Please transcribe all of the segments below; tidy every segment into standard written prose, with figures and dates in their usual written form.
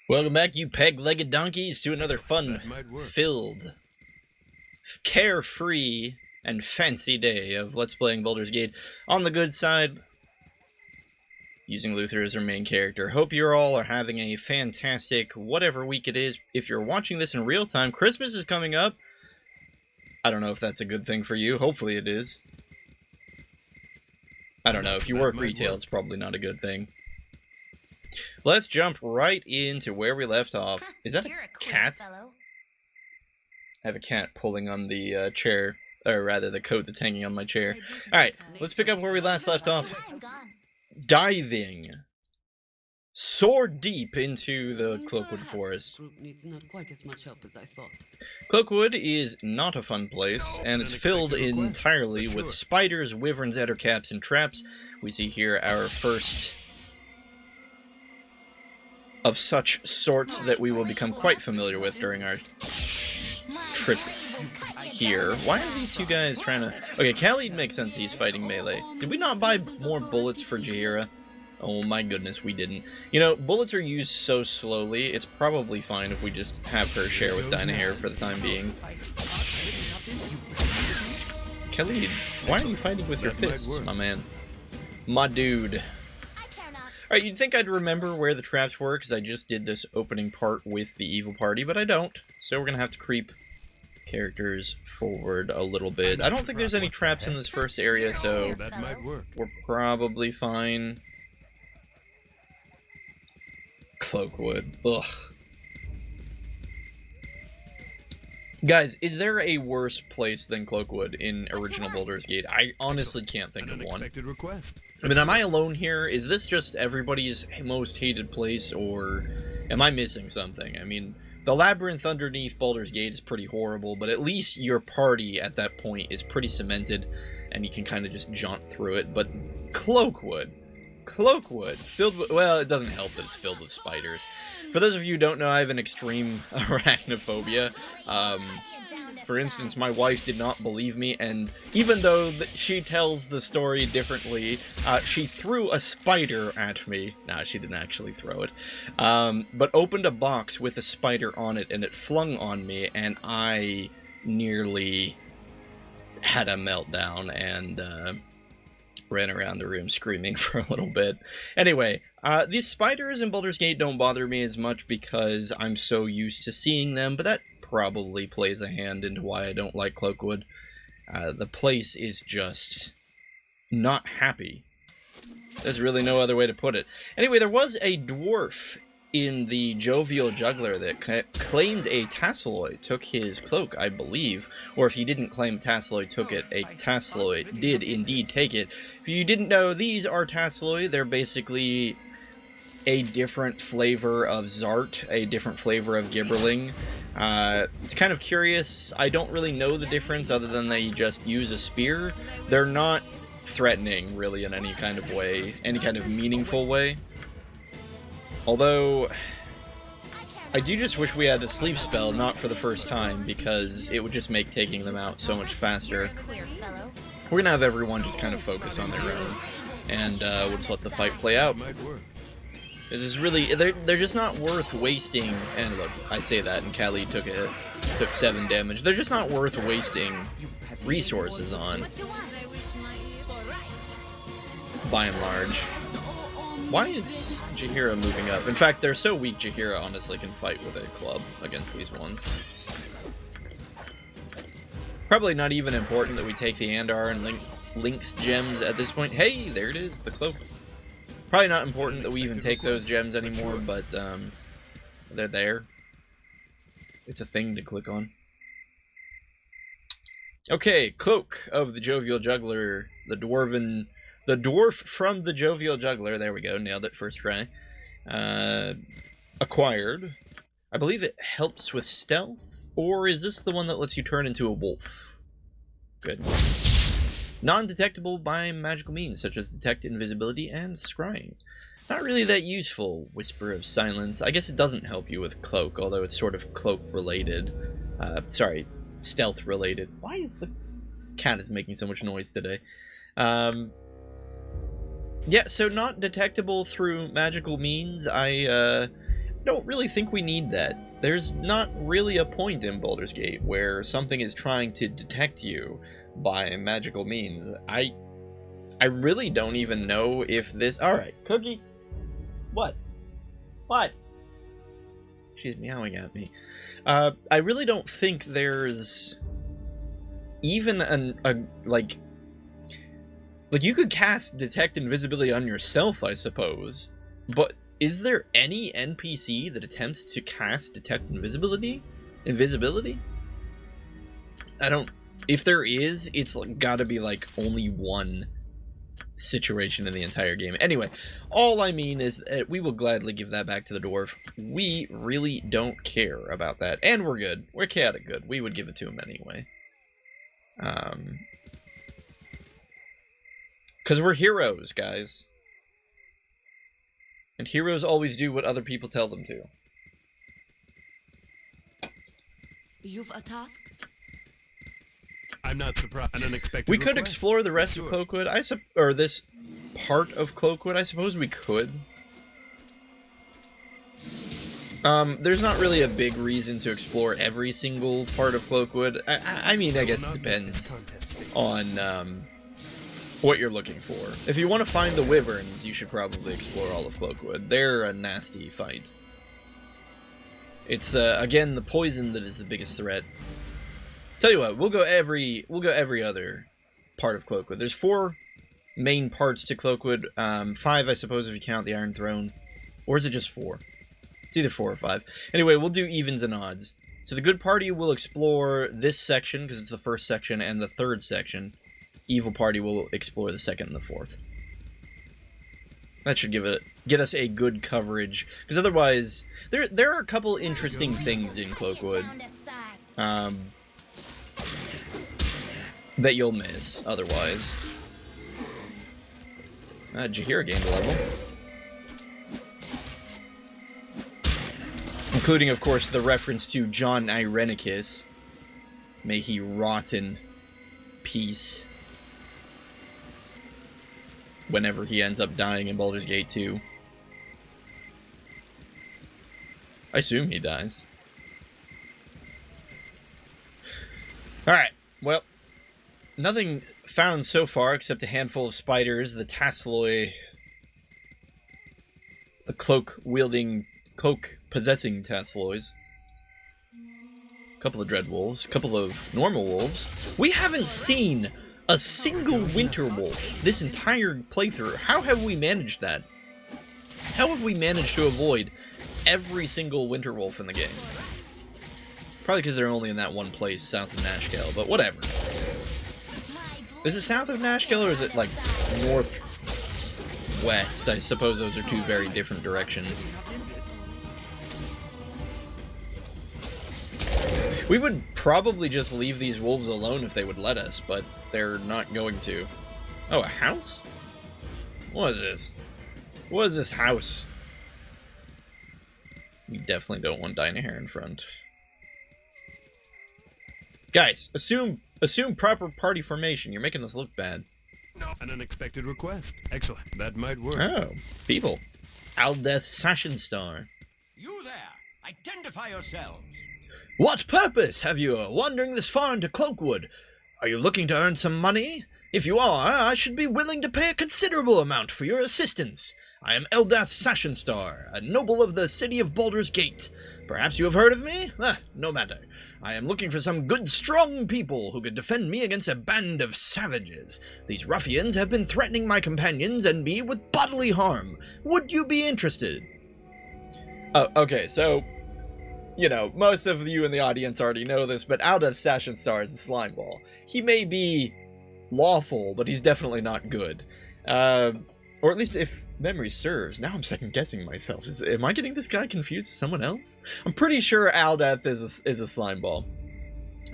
Welcome back, you peg-legged donkeys, to another fun-filled, carefree, and fancy day of Let's Playing Baldur's Gate. On the good side, using Luther as our main character. Hope you all are having a fantastic whatever week it is. If you're watching this in real time, Christmas is coming up. I don't know if that's a good thing for you. Hopefully it is. I don't know. If you work retail, it's probably not a good thing. Let's jump right into where we left off. Is that a cat? I have a cat pulling on the chair, or rather the coat that's hanging on my chair. Alright, let's pick up where we last left off. Diving sword deep into the Cloakwood Forest. Cloakwood is not a fun place, and it's filled entirely with spiders, wyverns, ettercaps, and traps. We see here our first of such sorts that we will become quite familiar with during our trip here. Why are these two guys trying to... Okay, Khalid makes sense, he's fighting melee. Did we not buy more bullets for Jaheira? Oh my goodness, we didn't. You know, bullets are used so slowly, it's probably fine if we just have her share with Dynahair for the time being. Khalid, why are you fighting with your fists, my man? My dude. Alright, you'd think I'd remember where the traps were, because I just did this opening part with the evil party, but I don't. So we're going to have to creep characters forward a little bit. I don't think there's any traps in this first area, so we're probably fine. Cloakwood. Ugh. Guys, is there a worse place than Cloakwood in original Baldur's Gate? I honestly can't think of one. I mean, am I alone here? Is this just everybody's most hated place, or am I missing something? I mean, the labyrinth underneath Baldur's Gate is pretty horrible, but at least your party at that point is pretty cemented, and you can kind of just jaunt through it. But Cloakwood, filled with... Well, it doesn't help that it's filled with spiders. For those of you who don't know, I have an extreme arachnophobia. For instance, my wife did not believe me, and even though she tells the story differently, she threw a spider at me. Nah, she didn't actually throw it. But opened a box with a spider on it, and it flung on me, and I nearly had a meltdown, and ran around the room screaming for a little bit. Anyway, these spiders in Baldur's Gate don't bother me as much because I'm so used to seeing them, but that probably plays a hand into why I don't like Cloakwood. The place is just not happy. There's really no other way to put it. Anyway, there was a dwarf in the Jovial Juggler that claimed a Tasseloid, took his cloak, I believe, or if he didn't claim Tasseloid took it, a Tasseloid did indeed take it. If you didn't know, these are Tasseloid. They're basically a different flavor of Zart, a different flavor of Gibberling. It's kind of curious. I don't really know the difference other than they just use a spear. They're not threatening, really, in any kind of way, any kind of meaningful way. Although, I do just wish we had a sleep spell, not for the first time, because it would just make taking them out so much faster. We're gonna have everyone just kind of focus on their own, and we'll just let the fight play out. This is really, they're just not worth wasting, and look, I say that, and Khalid took 7 damage. They're just not worth wasting resources on, by and large. Why is Jaheira moving up? In fact, they're so weak, Jaheira honestly can fight with a club against these ones. Probably not even important that we take the Andar and Link's gems at this point. Hey, there it is, the cloak. Probably not important that we even take those gems anymore, but they're there. It's a thing to click on. Okay, Cloak of the Jovial Juggler, the dwarf from the Jovial Juggler. There we go, nailed it first try. Acquired. I believe it helps with stealth, or is this the one that lets you turn into a wolf? Good. Non-detectable by magical means, such as detect invisibility and scrying. Not really that useful, Whisper of Silence. I guess it doesn't help you with cloak, although it's sort of cloak-related. Sorry, stealth-related. Why is the cat is making so much noise today? Yeah, so not detectable through magical means. I don't really think we need that. There's not really a point in Baldur's Gate where something is trying to detect you by magical means. I really don't even know if this... Alright, Cookie. What? What? She's meowing at me. I really don't think there's even like you could cast Detect Invisibility on yourself, I suppose, but is there any NPC that attempts to cast Detect Invisibility? I don't... If there is, it's gotta be like only one situation in the entire game. Anyway, all I mean is that we will gladly give that back to the dwarf. We really don't care about that, and we're good. We're chaotic good. We would give it to him anyway. Because we're heroes, guys. And heroes always do what other people tell them to. You've a task? I'm not surprised. An unexpected We could request. explore the rest of Cloakwood, or this part of Cloakwood. I suppose we could. There's not really a big reason to explore every single part of Cloakwood. I mean, I guess it depends on what you're looking for. If you want to find the wyverns, you should probably explore all of Cloakwood. They're a nasty fight. It's again the poison that is the biggest threat. Tell you what, we'll go every other part of Cloakwood. There's 4 main parts to Cloakwood. 5, I suppose, if you count the Iron Throne. Or is it just 4? It's either 4 or 5. Anyway, we'll do evens and odds. So the good party will explore this section, because it's the first section, and the third section. Evil party will explore the second and the fourth. That should get us a good coverage. Because otherwise, there are a couple interesting things in Cloakwood. That you'll miss, otherwise. Jaheira gained a level. Including, of course, the reference to John Irenicus. May he rot in peace. Whenever he ends up dying in Baldur's Gate 2. I assume he dies. Alright, well, nothing found so far except a handful of spiders, the Tasloi, the cloak-possessing Taslois, a couple of dread wolves, a couple of normal wolves. We haven't seen a single winter wolf this entire playthrough. How have we managed that? How have we managed to avoid every single winter wolf in the game? Probably because they're only in that one place south of Nashkel, but whatever. Is it south of Nashkel or is it like northwest? I suppose those are 2 very different directions. We would probably just leave these wolves alone if they would let us, but they're not going to. Oh, a house? What is this? What is this house? We definitely don't want Dynahair in front. Guys, assume proper party formation. You're making us look bad. An unexpected request. Excellent. That might work. Oh, people. Aldeth Sashenstar. You there! Identify yourselves! What purpose have you wandering this far into Cloakwood? Are you looking to earn some money? If you are, I should be willing to pay a considerable amount for your assistance. I am Eldath Sashenstar, a noble of the city of Baldur's Gate. Perhaps you have heard of me? No matter. I am looking for some good, strong people who could defend me against a band of savages. These ruffians have been threatening my companions and me with bodily harm. Would you be interested? Oh, okay, so... You know, most of you in the audience already know this, but Aldeth Sashenstar is the slime ball. He may be lawful, but he's definitely not good. Or at least if memory serves. Now I'm second-guessing myself. Am I getting this guy confused with someone else? I'm pretty sure Aldeth is a slime ball.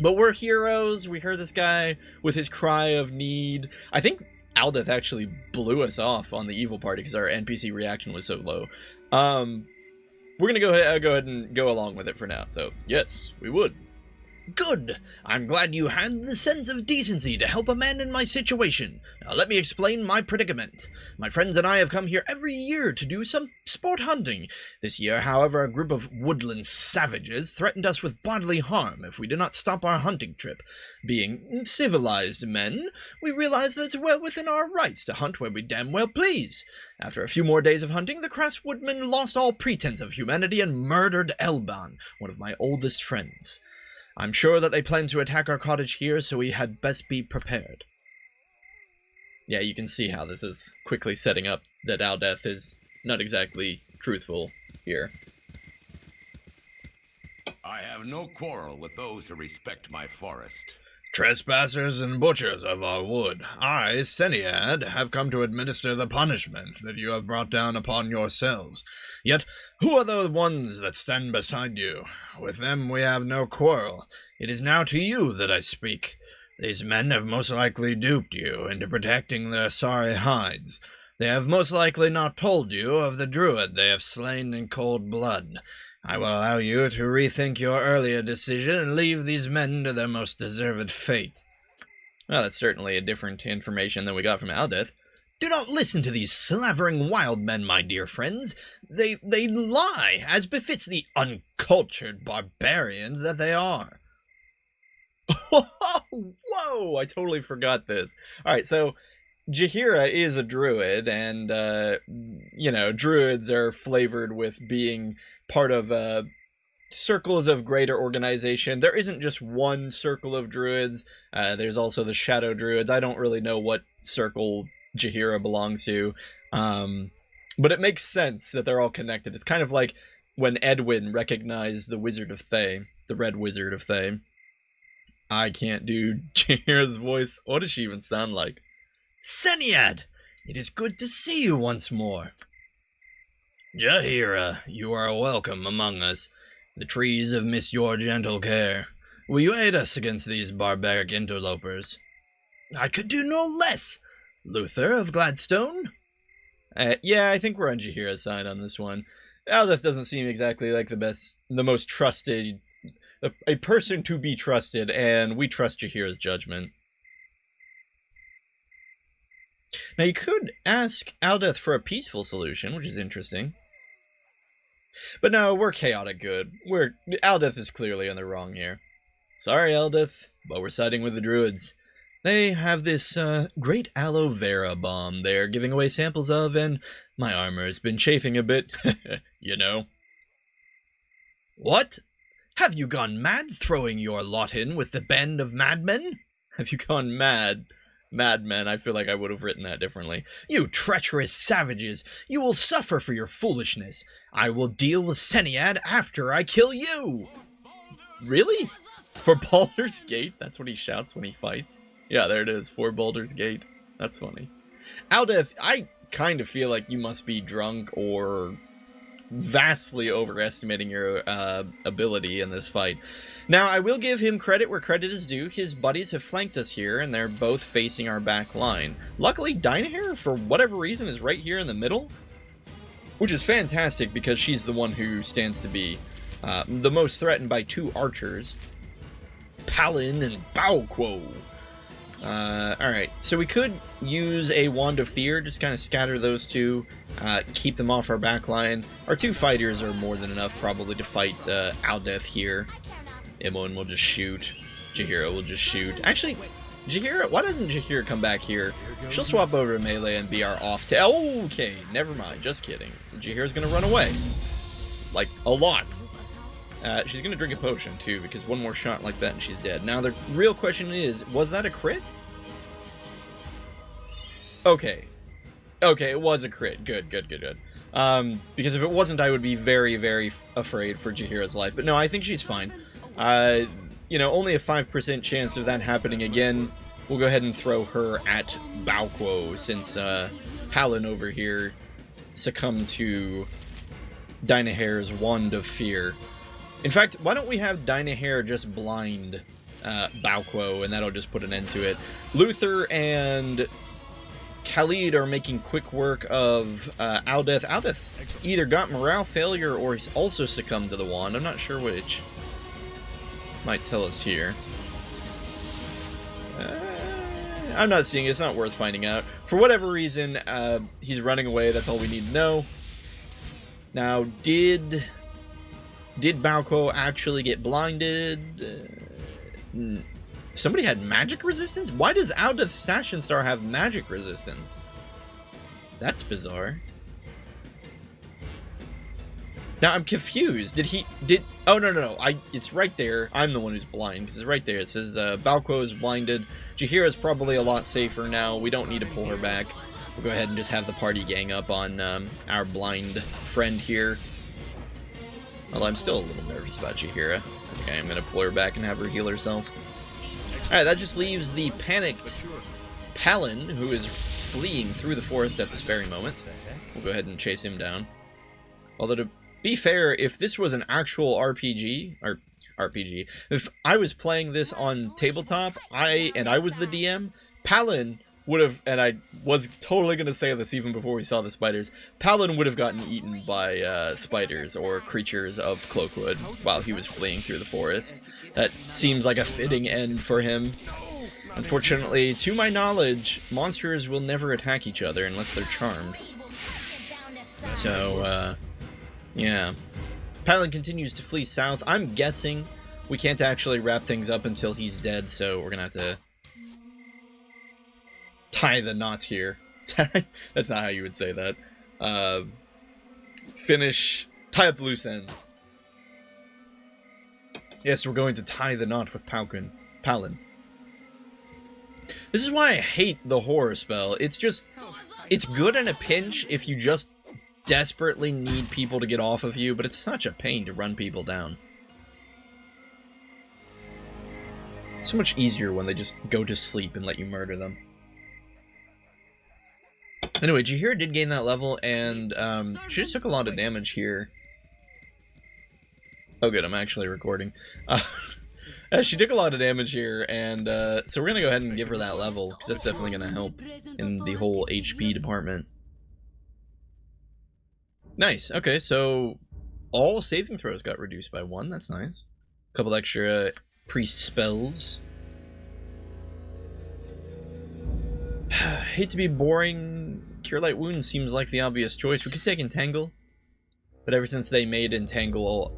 But we're heroes. We heard this guy with his cry of need. I think Aldeth actually blew us off on the evil party because our NPC reaction was so low. We're going to go ahead and go along with it for now. So, yes, we would. Good! I'm glad you had the sense of decency to help a man in my situation. Now let me explain my predicament. My friends and I have come here every year to do some sport hunting. This year, however, a group of woodland savages threatened us with bodily harm if we did not stop our hunting trip. Being civilized men, we realized that it's well within our rights to hunt where we damn well please. After a few more days of hunting, the crass woodmen lost all pretense of humanity and murdered Elban, one of my oldest friends. I'm sure that they plan to attack our cottage here, so we had best be prepared. Yeah, you can see how this is quickly setting up that Aldeth is not exactly truthful here. I have no quarrel with those who respect my forest. Trespassers and butchers of our wood, I, Seniad, have come to administer the punishment that you have brought down upon yourselves. Yet, who are the ones that stand beside you? With them we have no quarrel. It is now to you that I speak. These men have most likely duped you into protecting their sorry hides. They have most likely not told you of the druid they have slain in cold blood. I will allow you to rethink your earlier decision and leave these men to their most deserved fate. Well, that's certainly a different information than we got from Aldeth. Do not listen to these slavering wild men, my dear friends. They lie, as befits the uncultured barbarians that they are. Whoa! I totally forgot this. Alright, so Jaheira is a druid, and, druids are flavored with being part of circles of greater organization. There isn't just one circle of druids. There's also the shadow druids. I don't really know what circle Jaheira belongs to, but it makes sense that they're all connected. It's kind of like when Edwin recognized the Wizard of Thay, the Red Wizard of Thay. I can't do Jaheira's voice. What does she even sound like? Seniad! It is good to see you once more. Jaheira, you are welcome among us. The trees have missed your gentle care. Will you aid us against these barbaric interlopers? I could do no less. Luther of Gladstone? Yeah, I think we're on Jaheira's side on this one. Aldeth doesn't seem exactly like the most trusted, a person to be trusted, and we trust Jaheira's judgment. Now, you could ask Aldeth for a peaceful solution, which is interesting. But no, we're chaotic good. Aldeth is clearly in the wrong here. Sorry, Aldeth, but we're siding with the druids. They have this great aloe vera bomb they're giving away samples of, and my armor has been chafing a bit, you know. What? Have you gone mad throwing your lot in with the band of madmen? Have you gone mad? Madmen, I feel like I would have written that differently. You treacherous savages! You will suffer for your foolishness. I will deal with Seniad after I kill you! Really? For Baldur's Gate? That's what he shouts when he fights? Yeah, there it is, for Baldur's Gate. That's funny. Aldeth, I kind of feel like you must be drunk or vastly overestimating your ability in this fight. Now, I will give him credit where credit is due. His buddies have flanked us here, and they're both facing our back line. Luckily, Dynahair, for whatever reason, is right here in the middle, which is fantastic because she's the one who stands to be the most threatened by two archers, Palin and Baoquo. Alright, so we could use a Wand of Fear, just kind of scatter those two, keep them off our back line. Our two fighters are more than enough probably to fight Aldeth here. Imoen will just shoot. Jaheira will just shoot. Actually, Jaheira, why doesn't Jaheira come back here? She'll swap over to melee and be our off-tail. Okay, never mind, just kidding. Jaheira's gonna run away. Like, a lot. She's gonna drink a potion, too, because one more shot like that and she's dead. Now, the real question is, was that a crit? Okay. Okay, it was a crit. Good. Because if it wasn't, I would be very, very afraid for Jaheira's life. But no, I think she's fine. Only a 5% chance of that happening again. We'll go ahead and throw her at Baoquo, since Palin over here succumbed to Dynahair's Wand of Fear. In fact, why don't we have Dynahair just blind Baoquo, and that'll just put an end to it. Luther and Khalid are making quick work of Aldeth. Aldeth either got morale failure or he's also succumbed to the wand. I'm not sure which. might tell us here. I'm not seeing it. It's not worth finding out. For whatever reason, he's running away. That's all we need to know. Now, did Balko actually get blinded? Somebody had magic resistance? Why does Aldith Sashenstar have magic resistance? That's bizarre. Now I'm confused. Oh, no. It's right there. I'm the one who's blind, because it's right there. It says, Balko is blinded. Jahira's probably a lot safer now. We don't need to pull her back. We'll go ahead and just have the party gang up on, our blind friend here. Although I'm still a little nervous about Jahira. I think I am going to pull her back and have her heal herself. Alright, that just leaves the panicked Palin, who is fleeing through the forest at this very moment. We'll go ahead and chase him down. Although, to be fair, if this was an actual RPG, if I was playing this on tabletop, and I was the DM, Palin would have, and I was totally going to say this even before we saw the spiders, Palin would have gotten eaten by spiders or creatures of Cloakwood while he was fleeing through the forest. That seems like a fitting end for him. Unfortunately, to my knowledge, monsters will never attack each other unless they're charmed. So, yeah. Palin continues to flee south. I'm guessing we can't actually wrap things up until he's dead, so we're gonna have to tie the knot here. That's not how you would say that. Tie up the loose ends. Yes, we're going to tie the knot with Palin. This is why I hate the horror spell. It's good in a pinch if you just desperately need people to get off of you, but it's such a pain to run people down. So much easier when they just go to sleep and let you murder them. Anyway, Jahira did gain that level, and she just took a lot of damage here. Oh good, I'm actually recording. She took a lot of damage here, and so we're going to go ahead and give her that level, because that's definitely going to help in the whole HP department. Nice, okay, so all saving throws got reduced by 1, that's nice. A couple extra priest spells. Hate to be boring, Cure Light Wounds seems like the obvious choice. We could take Entangle, but ever since they made Entangle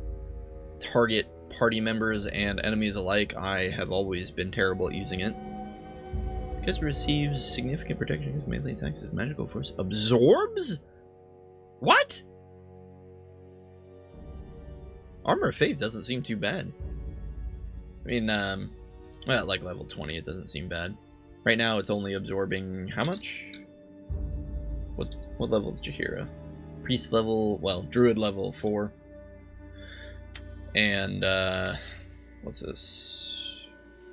target party members and enemies alike, I have always been terrible at using it. Because it receives significant protection against melee attacks as magical force. Absorbs? What? Armor of Faith doesn't seem too bad. I mean, well, like level 20, it doesn't seem bad. Right now, it's only absorbing how much? What level is Jahira? Priest level, well, Druid level 4. And, what's this?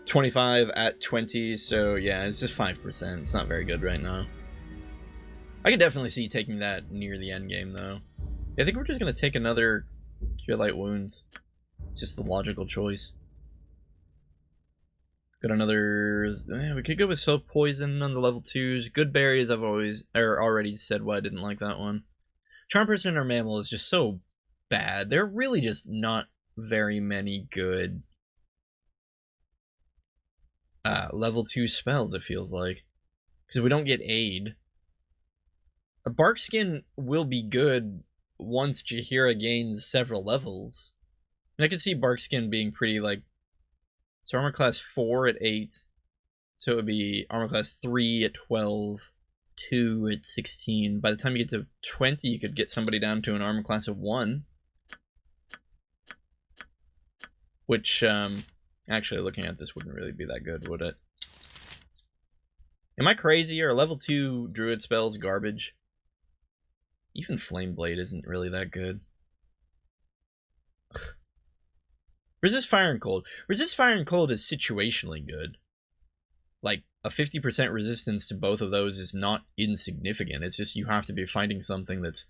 25 at 20, so yeah, it's just 5%. It's not very good right now. I can definitely see taking that near the end game, though. I think we're just going to take another Cure Light Wounds. It's just the logical choice. Got another... we could go with Soap Poison on the level 2s. Good Berries, I've already said why I didn't like that one. Charm Person or Mammal is just so bad. They're really just not very many good level 2 spells, it feels like. Because we don't get Aid. A Barkskin will be good once Jahira gains several levels. And I can see Barkskin being pretty, like... So armor class 4 at 8. So it would be armor class 3 at 12. 2 at 16. By the time you get to 20, you could get somebody down to an armor class of 1. Which, actually looking at this wouldn't really be that good, would it? Am I crazy? Are level 2 druid spells garbage? Even Flame Blade isn't really that good. Resist Fire and Cold. Resist Fire and Cold is situationally good. Like, a 50% resistance to both of those is not insignificant. It's just you have to be finding something that's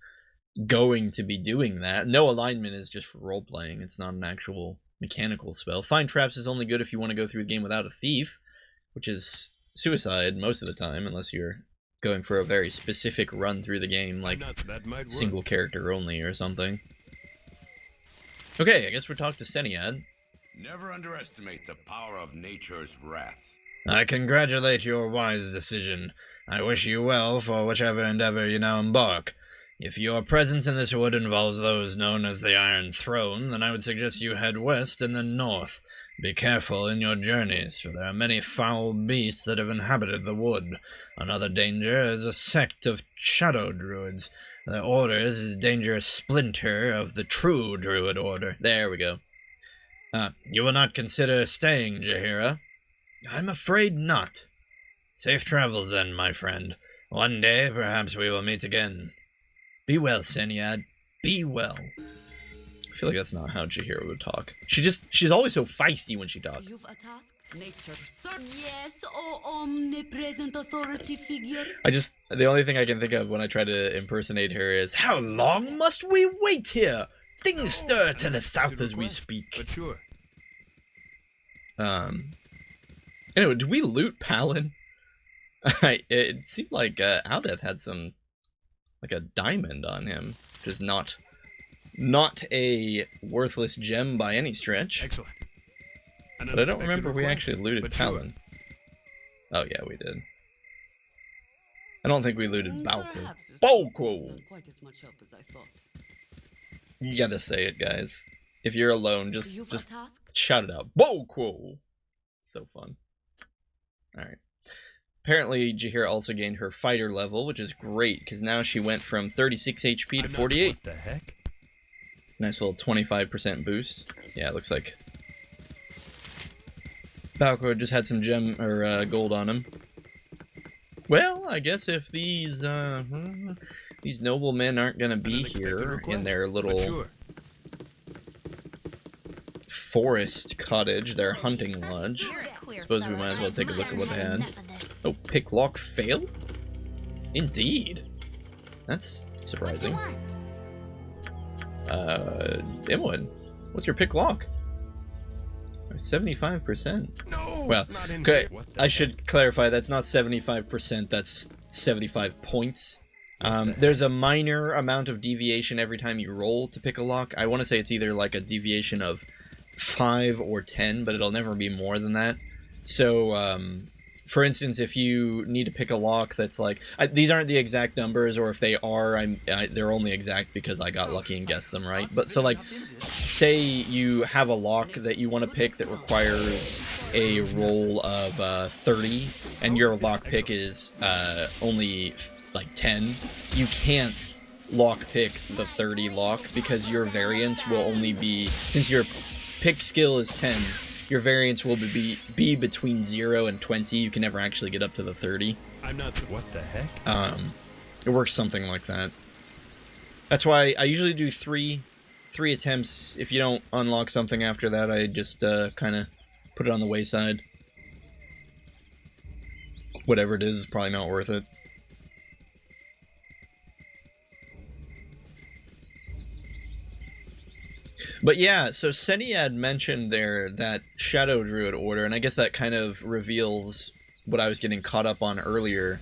going to be doing that. No alignment is just for role-playing. It's not an actual mechanical spell. Find Traps is only good if you want to go through the game without a thief, which is suicide most of the time, unless you're going for a very specific run through the game, like single character only or something. Okay, I guess we're talking to Seniad. Never underestimate the power of nature's wrath. I congratulate your wise decision. I wish you well for whichever endeavor you now embark. If your presence in this wood involves those known as the Iron Throne, then I would suggest you head west and then north. Be careful in your journeys, for there are many foul beasts that have inhabited the wood. Another danger is a sect of shadow druids. Their order is a dangerous splinter of the true druid order. There we go. You will not consider staying, Jaheira? I'm afraid not. Safe travels then, my friend. One day, perhaps we will meet again. Be well, Seniad. Be well. I feel like that's not how Jaheira would talk. She's always so feisty when she talks. You've a task? Nature, sir. Yes, oh omnipresent authority figure. The only thing I can think of when I try to impersonate her is, how long must we wait here? Things stir to the south as we speak. But sure. Anyway, did we loot Palin? It seemed like Aldeth had some, like a diamond on him, which is not a worthless gem by any stretch. Excellent. But I don't remember we actually looted Palin. Oh yeah, we did. I don't think we looted Baldur. Baldur! Quite as much help as I thought. You gotta say it, guys. If you're alone, just You've a task? shout it out. Baldur! So fun. Alright. Apparently, Jaheira also gained her fighter level, which is great, because now she went from 36 HP to 48. What the heck? Nice little 25% boost. Yeah, it looks like Baldur just had some gem or gold on him. Well, I guess if these noblemen aren't gonna be here in their little forest cottage, their hunting lodge, I suppose we might as well take a look at what they had. Oh, pick lock failed? Indeed. That's surprising. Imwin, what's your pick lock? 75%. No, Well, not in okay, here. What the I heck? should clarify, that's not 75%, that's 75 points. There's a minor amount of deviation every time you roll to pick a lock. I want to say it's either like a deviation of 5 or 10, but it'll never be more than that. So, for instance, if you need to pick a lock that's like... these aren't the exact numbers, or if they are, they're only exact because I got lucky and guessed them right. But so, like, say you have a lock that you want to pick that requires a roll of 30, and your lock pick is only, like, 10. You can't lock pick the 30 lock because your variance will only be... Since your pick skill is 10... Your variance will be between 0 and 20. You can never actually get up to the 30. I'm not. What the heck? It works something like that. That's why I usually do three attempts. If you don't unlock something after that, I just kind of put it on the wayside. Whatever it is probably not worth it. But yeah, so Seniad mentioned there that Shadow Druid order, and I guess that kind of reveals what I was getting caught up on earlier,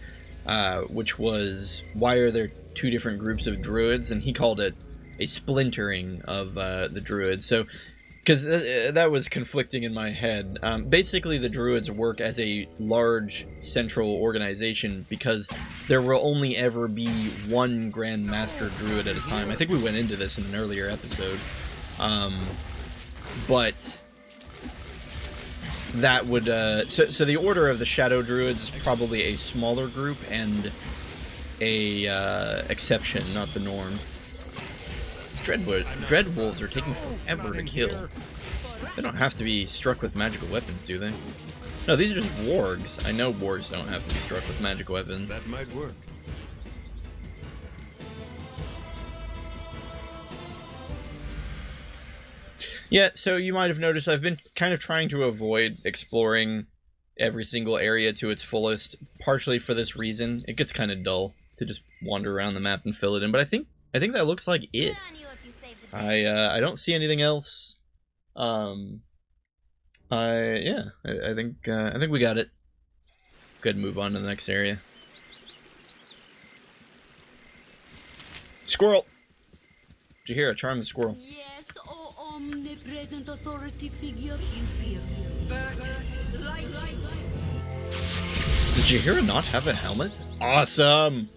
which was why are there two different groups of druids, and he called it a splintering of the druids. So, because that was conflicting in my head. Basically, the druids work as a large central organization because there will only ever be one Grand Master Druid at a time. I think we went into this in an earlier episode. But that would, so the order of the Shadow Druids is probably a smaller group and a exception, not the norm. These Dreadwolves are taking forever to kill. They don't have to be struck with magical weapons, do they? No, these are just wargs. I know wargs don't have to be struck with magic weapons. That might work. Yeah, so you might have noticed I've been kind of trying to avoid exploring every single area to its fullest, partially for this reason. It gets kind of dull to just wander around the map and fill it in, but I think that looks like it. I don't see anything else. I think we got it. Go ahead and move on to the next area. Squirrel! Did you hear? Charm the squirrel. Yes, oh omnipresent authority figure, superior. Did you hear it not have a helmet? Awesome!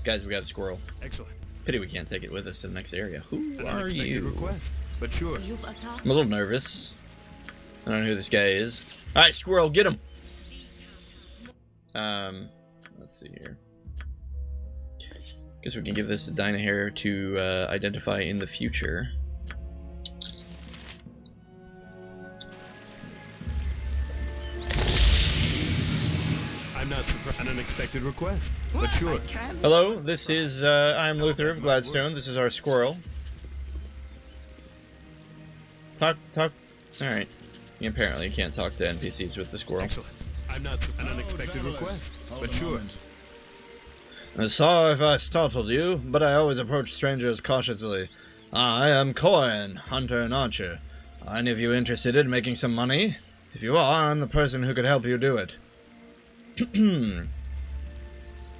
Guys, we got a squirrel. Excellent. Pity we can't take it with us to the next area. Who An are unexpected you? request, but sure. You've attacked. I'm a little nervous. I don't know who this guy is. Alright, squirrel, get him! Let's see here. Guess we can give this to Dynahair to identify in the future. I'm not surprised. An unexpected request, but sure. Hello, this is, I'm Luther of Gladstone. This is our squirrel. Talk. Alright. Apparently you can't talk to NPCs with the squirrel. Excellent. I'm not an unexpected request, but sure. Sorry if I startled you, but I always approach strangers cautiously. I am Cohen, hunter and archer. Are any of you interested in making some money? If you are, I'm the person who could help you do it.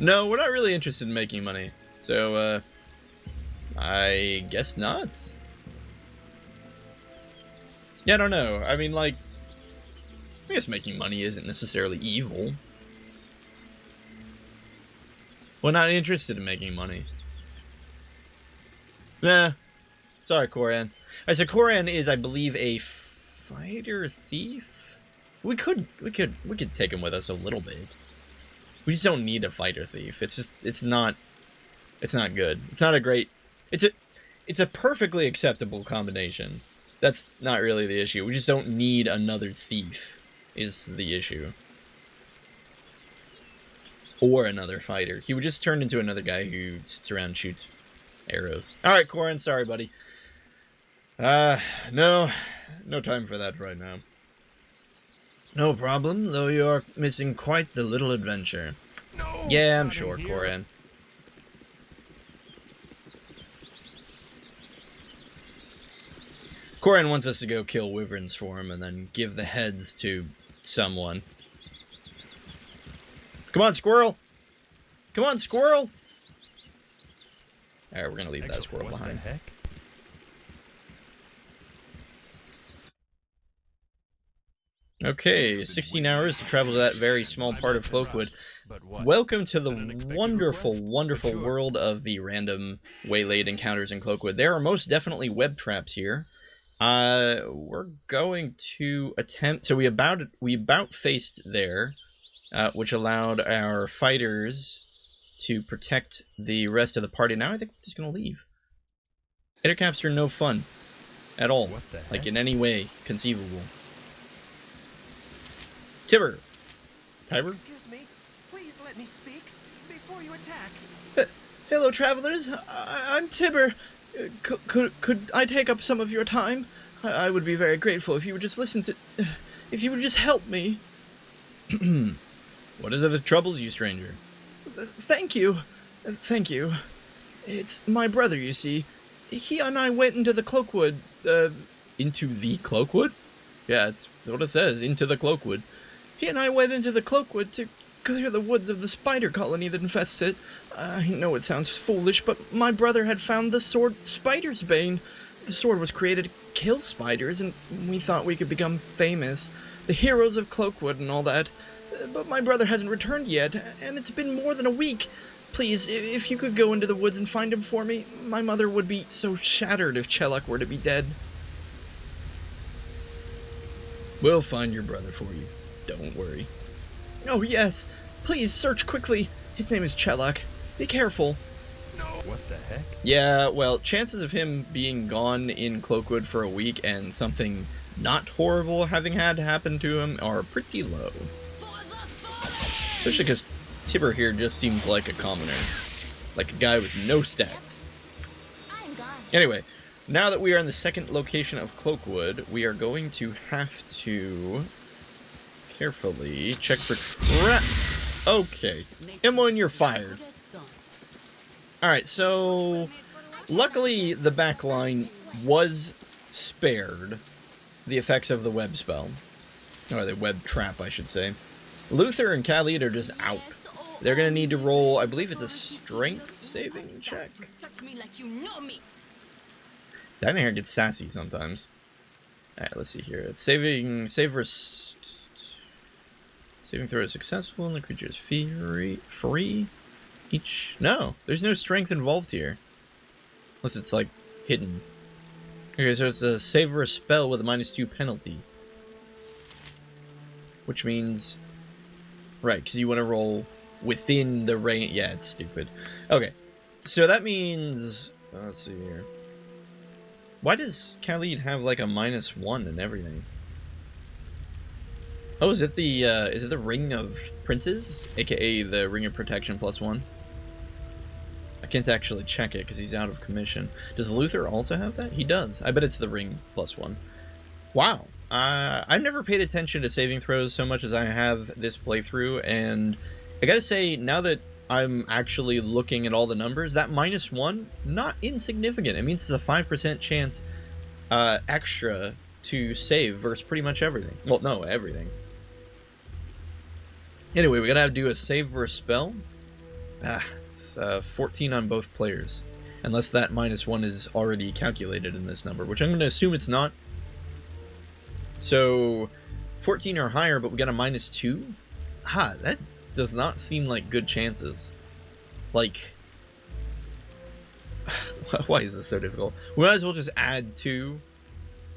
No, we're not really interested in making money. So, I guess not. Yeah, I don't know. I mean, like, I guess making money isn't necessarily evil. We're not interested in making money. Nah. Sorry, Koran. Alright, so Koran is, I believe, a fighter thief? We could take him with us a little bit. We just don't need a fighter thief. It's not good. It's not a great, it's a perfectly acceptable combination. That's not really the issue. We just don't need another thief, is the issue. Or another fighter. He would just turn into another guy who sits around and shoots arrows. Alright, Corin, sorry, buddy. No time for that right now. No problem, though you are missing quite the little adventure. No, Yeah, I'm not sure, in here. Corin. Corin wants us to go kill wyverns for him and then give the heads to someone. Come on, squirrel! Come on, squirrel! Alright, we're gonna leave that Excellent. squirrel What behind. the heck? Okay, 16 hours to travel to that very small part of Cloakwood. But what? Welcome to the An unexpected wonderful, request? wonderful Sure. world of the random waylaid encounters in Cloakwood. There are most definitely web traps here. We're going to attempt... So we about faced there, which allowed our fighters to protect the rest of the party. Now I think we're just going to leave. Hitter caps are no fun at all, What the heck? like in any way conceivable. Tiber. Tiber? Excuse me. Please let me speak before you attack. Hello, travelers. I'm Tiber. Could I take up some of your time? I would be very grateful if you would just listen to... If you would just help me. What is it that troubles you, stranger? Thank you. Thank you. It's my brother, you see. He and I went into the Cloakwood, Into the Cloakwood? Yeah, that's what it says, into the Cloakwood. He and I went into the Cloakwood to clear the woods of the spider colony that infests it. I know it sounds foolish, but my brother had found the sword Spider's Bane. The sword was created to kill spiders, and we thought we could become famous. The heroes of Cloakwood and all that. But my brother hasn't returned yet, and it's been more than a week. Please, if you could go into the woods and find him for me, my mother would be so shattered if Chelak were to be dead. We'll find your brother for you. Don't worry. Oh, yes. Please, search quickly. His name is Chelak. Be careful. No. What the heck? Yeah, well, chances of him being gone in Cloakwood for a week and something not horrible having had happen to him are pretty low. Especially because Tiber here just seems like a commoner. Like a guy with no stats. Anyway, now that we are in the second location of Cloakwood, we are going to have to carefully check for trap. Okay. Emmoine, you're fired. Alright, so luckily the back line was spared the effects of the web spell. Or the web trap, I should say. Luther and Khalid are just out. They're gonna need to roll, I believe it's a strength saving check. Touch me like you know me. Dynahair gets sassy sometimes. Alright, let's see here. It's saving throw is successful and the creature is free. No, there's no strength involved here. Unless it's like hidden. Okay, so it's a savor a spell with a -2 penalty. Which means, right, because you want to roll within the range. Yeah, it's stupid. Okay, so that means, let's see here. Why does Khalid have like a -1 and everything? Oh, is it the Ring of Princes, aka the Ring of Protection +1? I can't actually check it because he's out of commission. Does Luther also have that? He does. I bet it's the Ring +1. Wow. I've never paid attention to saving throws so much as I have this playthrough, and I gotta say, now that I'm actually looking at all the numbers, that -1, not insignificant. It means it's a 5% chance extra to save versus pretty much everything. Well, no, everything. Anyway, we're gonna have to do a save versus spell. It's 14 on both players. Unless that -1 is already calculated in this number, which I'm gonna assume it's not. So, 14 or higher, but we got a -2? That does not seem like good chances. Like, why is this so difficult? We might as well just add 2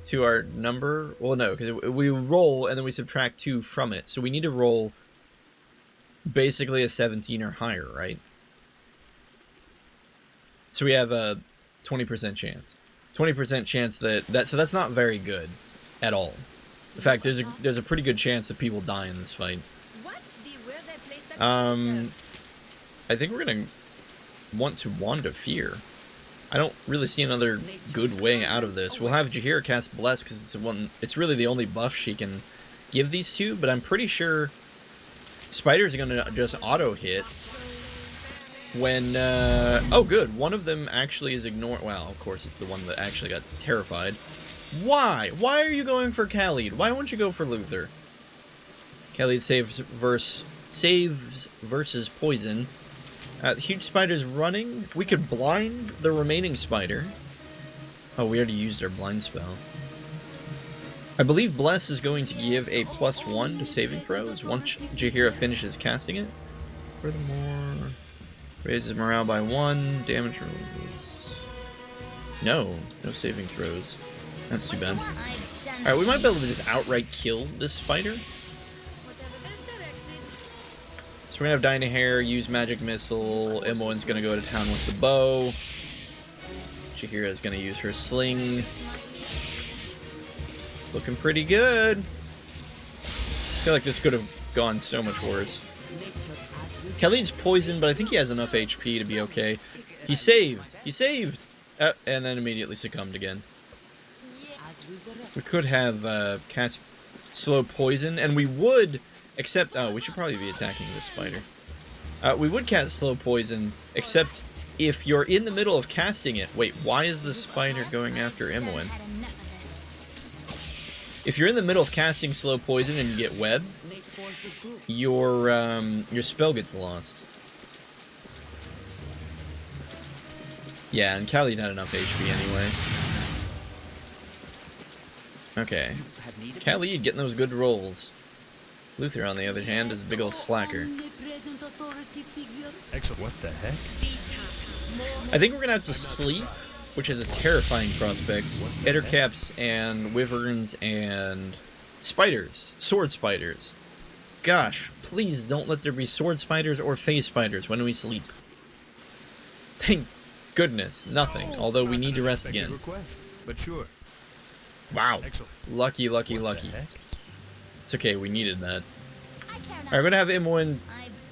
to our number. Well, no, because we roll and then we subtract 2 from it. So we need to roll basically a 17 or higher, right? So we have a 20% chance. 20% chance that so that's not very good at all. In fact, there's a pretty good chance that people die in this fight. I think we're gonna want to Wand of Fear. I don't really see another good way out of this. We'll have Jaheira cast Bless because it's really the only buff she can give these two, but I'm pretty sure spiders are gonna just auto hit when oh good, one of them actually is ignored. Well, of course it's the one that actually got terrified. Why are you going for Khalid? Why won't you go for Luther? Khalid saves versus poison. The huge spider's running. We could blind the remaining spider. Oh, we already used our blind spell. I believe Bless is going to give a +1 to saving throws once Jaheira finishes casting it. Furthermore, raises morale by 1. Damage rolls. No saving throws. That's too bad. Alright, we might be able to just outright kill this spider. So we're gonna have Dynahair use Magic Missile. Imoen's gonna go to town with the bow. Jaheira's gonna use her sling. It's looking pretty good. I feel like this could have gone so much worse. Khalid's poisoned, but I think he has enough HP to be okay. He saved! He saved! And then immediately succumbed again. We could have cast Slow Poison, and we would, except... Oh, we should probably be attacking this spider. We would cast Slow Poison, except if you're in the middle of casting it... Wait, why is the spider going after Imoen? If you're in the middle of casting Slow Poison and you get webbed, your spell gets lost. Yeah, and Khalid had enough HP anyway. Okay. Khalid getting those good rolls. Luther, on the other hand, is a big old slacker. Excellent. What the heck? I think we're gonna have to sleep, which is a terrifying prospect. Ettercaps and wyverns and spiders. Sword spiders. Gosh, please don't let there be sword spiders or phase spiders when we sleep. Thank goodness, nothing. Although we need to rest again. But sure. Wow. Excellent. Lucky. It's okay, we needed that. Alright, we're gonna have Imoen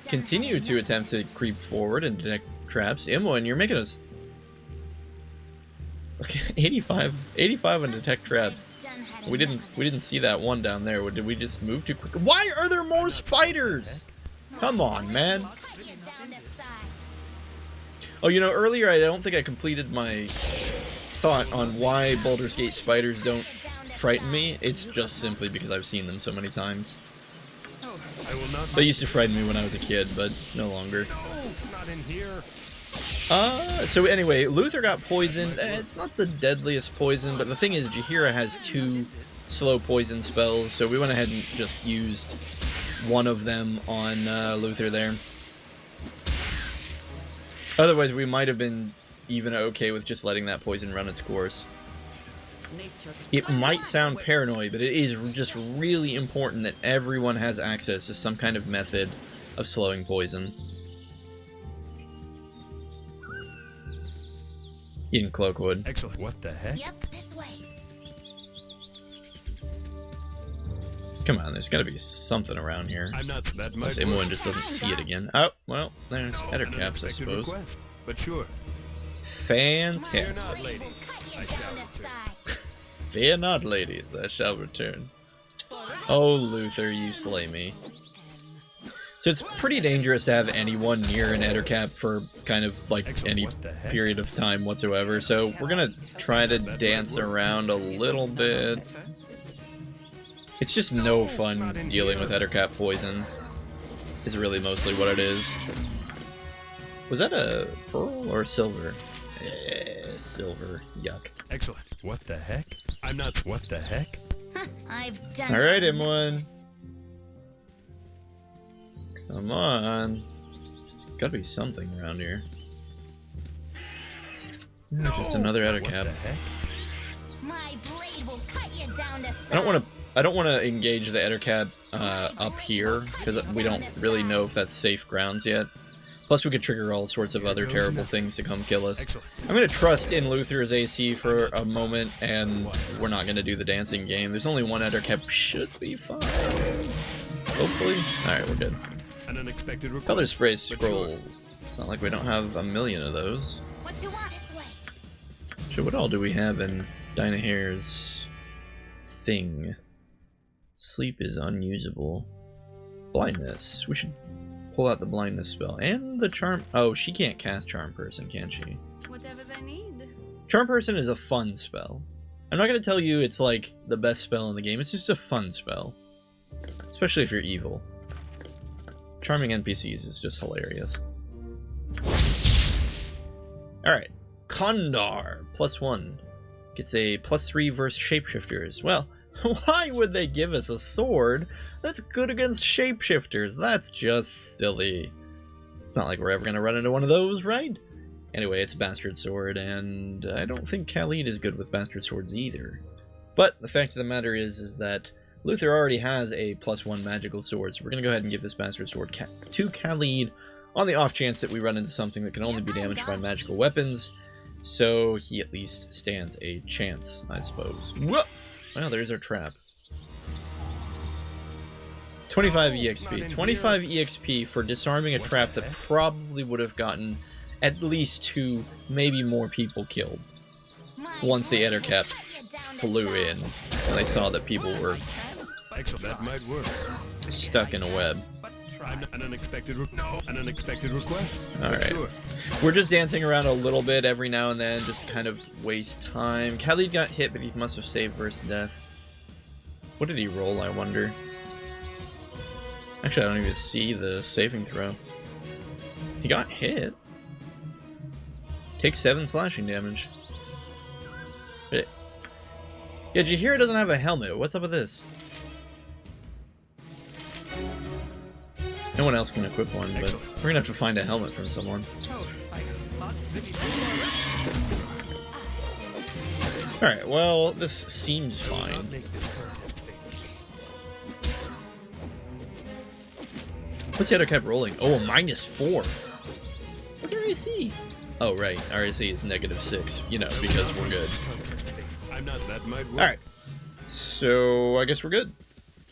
continue to attempt to creep forward and detect traps. Imoen, you're making us... Okay, 85 on detect traps. We didn't see that one down there. Did we just move too quick? Why are there more spiders? Come on, man. Oh, you know, earlier I don't think I completed my thought on why Baldur's Gate spiders don't frighten me. It's just simply because I've seen them so many times. I will not. They used to frighten me when I was a kid, but no longer. No, not in here. So anyway, Luther got poisoned. It's not the deadliest poison, but the thing is, Jaheira has 2 slow poison spells, so we went ahead and just used one of them on Luther there. Otherwise, we might have been even okay with just letting that poison run its course. It might sound paranoid, but it is just really important that everyone has access to some kind of method of slowing poison. In Cloakwood. Excellent. What the heck? Yep, this way. Come on, there's gotta be something around here. I'm not that Unless much. Imoen just doesn't see it again. Oh, well, there's Ettercaps, I Unexpected suppose. request, but sure. Fantastic. Not, ladies. I shall return. Fear not, ladies, I shall return. Oh, Luther, you slay me. So it's pretty dangerous to have anyone near an Ettercap for kind of like Excellent. any What the heck? period of time whatsoever. So we're gonna try to dance around a little bit. It's just no fun dealing with Ettercap poison. Is really mostly what it is. Was that a pearl or silver? Silver. Yuck. Excellent. What the heck? I'm not. What the heck? I've done All right, it. M1. Come on. There's gotta be something around here. Yeah, just another What Ettercap. the heck? My blade will cut you down to I don't want to engage the Ettercap up here because we don't really know if that's safe grounds yet. Plus, we could trigger all sorts of other terrible things to come kill us. Excellent. I'm gonna trust in Luther's AC for a moment, and we're not gonna do the dancing game. There's only one Ettercap, should be fine. Hopefully. All right, we're good. An unexpected request. Color spray but scroll. sure. It's not like we don't have a million of those. What you want this way? So what all do we have in Dinah Hare's thing? Sleep is unusable. Blindness. We should pull out the blindness spell. And the charm... Oh, she can't cast Charm Person, can she? Whatever they need. Charm Person is a fun spell. I'm not going to tell you it's like the best spell in the game. It's just a fun spell. Especially if you're evil. Charming NPCs is just hilarious. Alright. Kondar. +1. Gets a +3 versus shapeshifters. Well, why would they give us a sword that's good against shapeshifters? That's just silly. It's not like we're ever going to run into one of those, right? Anyway, it's Bastard Sword, and I don't think Khalid is good with Bastard Swords either. But the fact of the matter is that Luther already has a +1 magical sword, so we're going to go ahead and give this Bastard Sword to Khalid on the off chance that we run into something that can only be damaged by magical weapons, so he at least stands a chance, I suppose. Whoa! Well, there's our trap. 25 EXP. 25 EXP for disarming a trap that probably would have gotten at least 2, maybe more people killed once the Ettercap flew in and they saw that people were Excellent. That might work. stuck in a web. I'm not an unexpected request. All but right. Sure. We're just dancing around a little bit every now and then, just to kind of waste time. Khalid got hit, but he must have saved versus death. What did he roll, I wonder? Actually, I don't even see the saving throw. He got hit. Takes 7 slashing damage. Yeah, Jaheira doesn't have a helmet. What's up with this? No one else can equip one, but we're gonna have to find a helmet from someone. Oh, I got lots of maybe. Alright, well, this seems fine. Make this contest fake. What's the other kept rolling? Oh, a -4. What's our AC? Oh, right. Our AC is -6. You know, because we're good. I'm not. That might work. Alright. So, I guess we're good.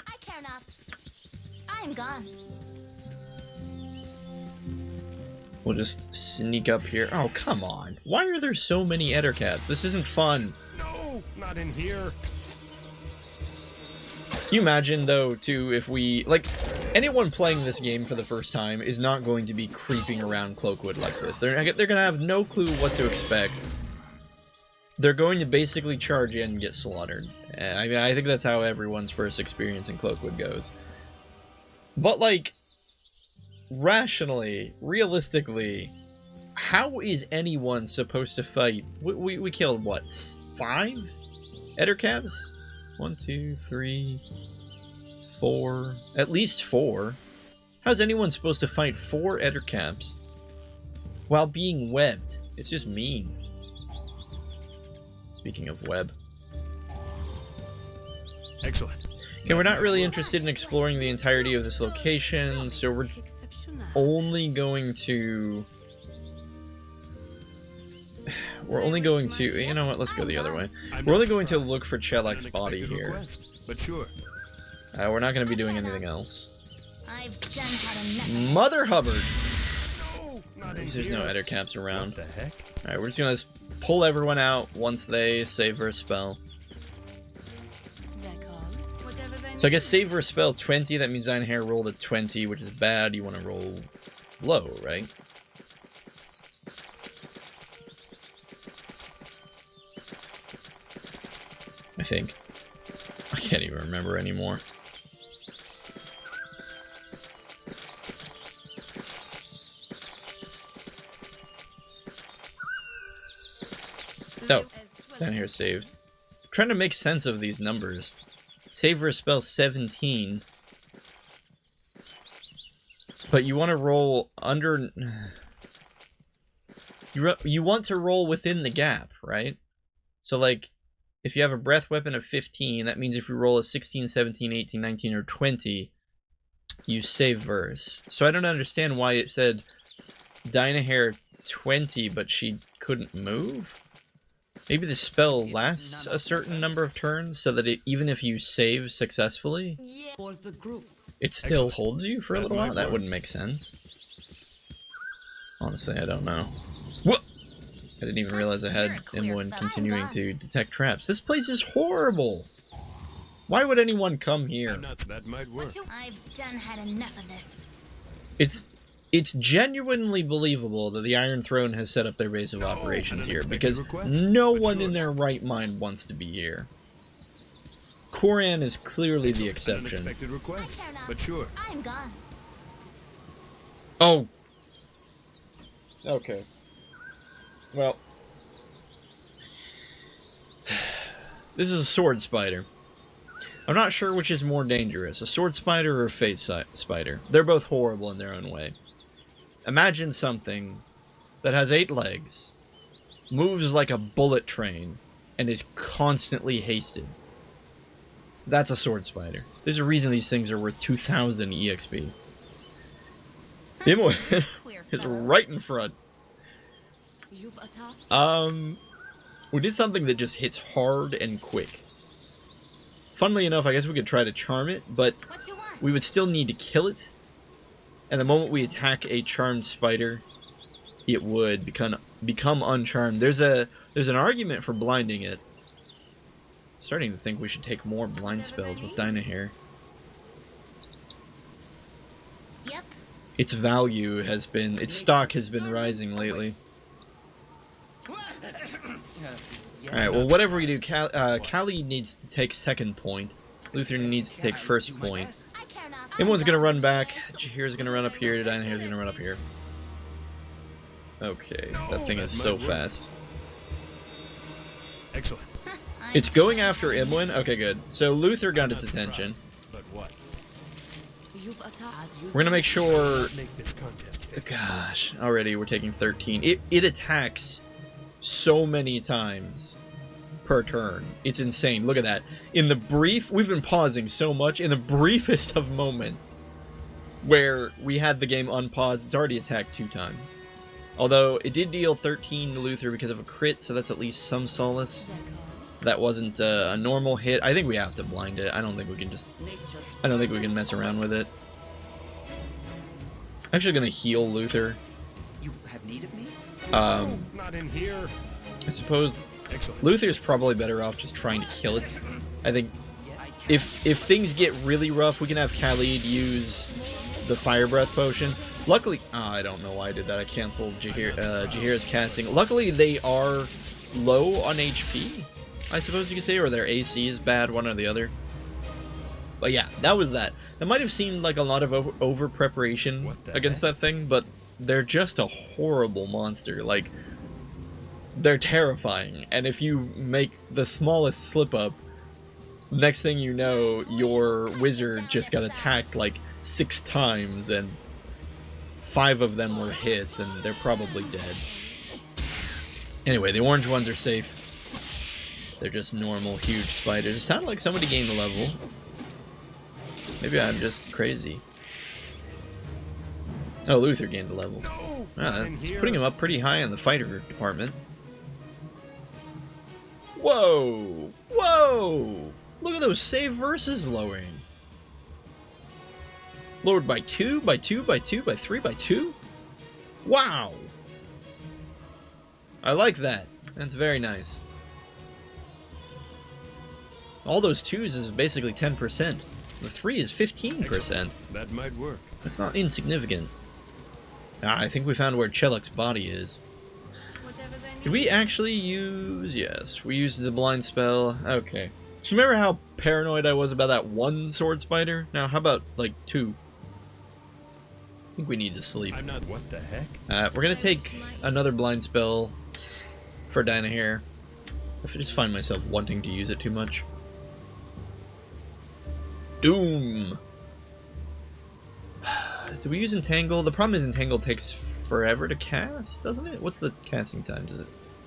I care not. I'm gone. We'll just sneak up here. Oh, come on. Why are there so many Ettercaps? This isn't fun. No, not in here. Can you imagine, though, too, if we... Like, anyone playing this game for the first time is not going to be creeping around Cloakwood like this. They're going to have no clue what to expect. They're going to basically charge in and get slaughtered. I mean, I think that's how everyone's first experience in Cloakwood goes. But, like, rationally, realistically, How is anyone supposed to fight? We killed, what, 5 Ettercaps? 1, 2, 3, 4. At least 4. How's anyone supposed to fight 4 Ettercaps while being webbed? It's just mean. Speaking of web. Excellent. Okay, we're not really interested in exploring the entirety of this location, so we're only going to... You know what, let's go the other way. We're only going to look for Chelek's body here. But sure. We're not going to be doing anything else. I've done had enough. Mother Hubbard! No, not in There's here. no Ettercaps around. What the heck? Alright, we're just going to pull everyone out once they save her spell. So I guess save her spell 20, that means Einhair rolled a 20, which is bad. You want to roll low, right? I think. I can't even remember anymore. Oh, down here saved. I'm trying to make sense of these numbers. Save her spell 17. But you want to roll under... You want to roll within the gap, right? So, like, if you have a breath weapon of 15, that means if you roll a 16, 17, 18, 19, or 20, you save verse. So I don't understand why it said Dynahair 20, but she couldn't move? Maybe the spell lasts a certain number of turns, so that even if you save successfully, it still holds you for a little while? That wouldn't make sense. Honestly, I don't know. What? I didn't even realize I had Imoen continuing to detect traps. This place is horrible! Why would anyone come here? That might work. I've done had enough of this. It's genuinely believable that the Iron Throne has set up their base of operations here, because no one in their right mind wants to be here. Koran is clearly the exception. Unexpected request, but sure. I'm gone. Oh. Okay. Well. This is a sword spider. I'm not sure which is more dangerous, a sword spider or a face spider. They're both horrible in their own way. Imagine something that has 8 legs, moves like a bullet train, and is constantly hasted. That's a sword spider. There's a reason these things are worth 2,000 EXP. Imoen is right in front. We did something that just hits hard and quick. Funnily enough, I guess we could try to charm it, but we would still need to kill it. And the moment we attack a charmed spider, it would become uncharmed. There's an argument for blinding it. Starting to think we should take more blind spells with Dynahair. Yep. Its value has been, its stock has been rising lately. Alright, well, whatever we do, Callie needs to take second point. Luther needs to take first point. Imoen's gonna run back. Jahir's gonna run up here. Dynahair's gonna run up here. Okay, that thing is so fast. Excellent. It's going after Imoen? Okay, good. So Luther got its attention. But what? We're gonna make sure... Make this contest. Gosh, already we're taking 13. It attacks so many times per turn. It's insane. Look at that. In the brief... We've been pausing so much. In the briefest of moments where we had the game unpaused, it's already attacked 2 times. Although, it did deal 13 to Luther because of a crit, so that's at least some solace. That wasn't a normal hit. I think we have to blind it. I don't think we can just... I don't think we can mess around with it. I'm actually gonna heal Luther. You have need of me? Not in here. I suppose Excellent. Luther's probably better off just trying to kill it. I think if things get really rough, we can have Khalid use the Fire Breath potion. Luckily, I don't know why I did that. I canceled Jahir's casting. Luckily, they are low on HP, I suppose you could say, or their AC is bad, one or the other. But yeah, that was that. That might have seemed like a lot of over preparation against that thing, but they're just a horrible monster. Like, they're terrifying, and if you make the smallest slip up, next thing you know, your wizard just got attacked like 6 times, and 5 of them were hits, and they're probably dead. Anyway, the orange ones are safe. They're just normal, huge spiders. It sounded like somebody gained a level. Maybe I'm just crazy. Oh, Luther gained a level. It's putting him up pretty high in the fighter department. Whoa! Whoa! Look at those save versus lowering. Lowered by 2, by 2, by 2, by 3, by 2? Wow! I like that. That's very nice. All those 2s is basically 10%. The 3 is 15%. That might work. That's not insignificant. I think we found where Chelok's body is. Did we actually use... Yes, we used the blind spell. Okay. So remember how paranoid I was about that 1 sword spider? Now, how about, like, 2? I think we need to sleep. I'm not... What the heck? We're gonna take another blind spell for Dinah here. If I just find myself wanting to use it too much. Doom! Did we use Entangle? The problem is Entangle takes forever to cast, doesn't it? What's the casting time?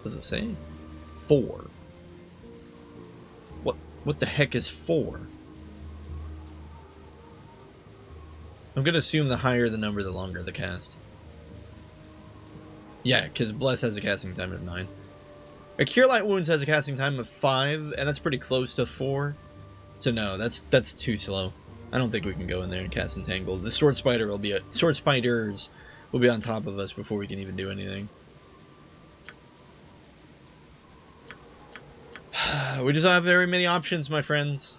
Does it say? 4. What the heck is 4? I'm gonna assume the higher the number, the longer the cast. Yeah, because Bless has a casting time of 9. A Cure Light Wounds has a casting time of 5, and that's pretty close to 4. So no, that's too slow. I don't think we can go in there and cast Entangle. The Sword Spider will be Sword Spiders will be on top of us before we can even do anything. We just don't have very many options, my friends.